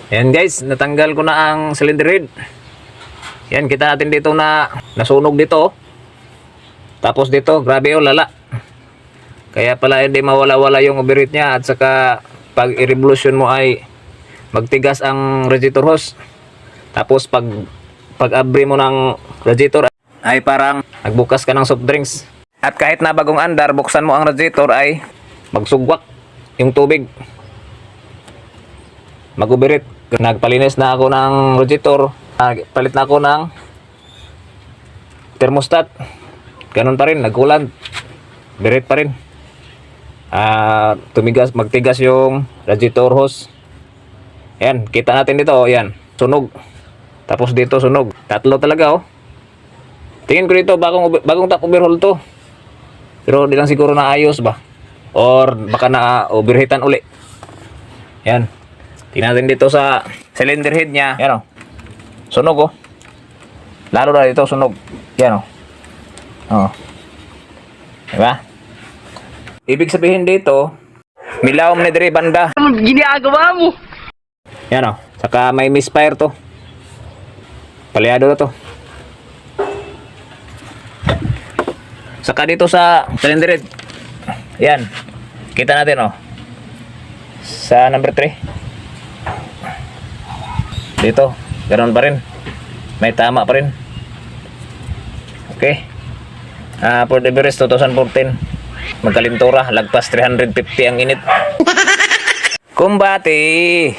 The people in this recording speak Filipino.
Ayan guys, natanggal ko na ang cylinder head. Yan, kita natin dito na nasunog dito. Tapos dito, grabe oh, lala. Kaya pala hindi mawala-wala yung overheat niya. At saka pag i-revolution mo ay magtigas ang radiator hose. Tapos pag abri mo ng radiator ay parang nagbukas ka ng soft drinks. At kahit na bagong andar, buksan mo ang radiator ay magsugwak yung tubig. Mag-overheat. Nagpalinis na ako ng radiator. Palit na ako ng thermostat. Ganun pa rin, nagkulan. Overheat pa rin. Magtigas yung radiator hose. Ayan, kita natin dito, oh, yan, sunog. Tapos dito sunog. Tatlo talaga, oh. Tingin ko dito, bagong top overhaul to. Pero di lang siguro naayos ba? Or baka na overheatan uli. Yan. Tingnan natin dito sa cylinder head niya. Yan, oh. Sunog, oh. Lalo na dito, sunog. Yan, oh. Oh. Diba? Ibig sabihin dito, milawom ni Dre banda. Ano ginagawa mo? Yan, oh. Saka may misfire to. Palyado na to. Saka dito sa cylinder head. Yan. Kita natin, oh. Sa number 3. Dito. Ganoon pa rin. May tama pa rin. Okay. For the Everest 2014. Magkalintura. Lagpas 350 ang init. Kumbati.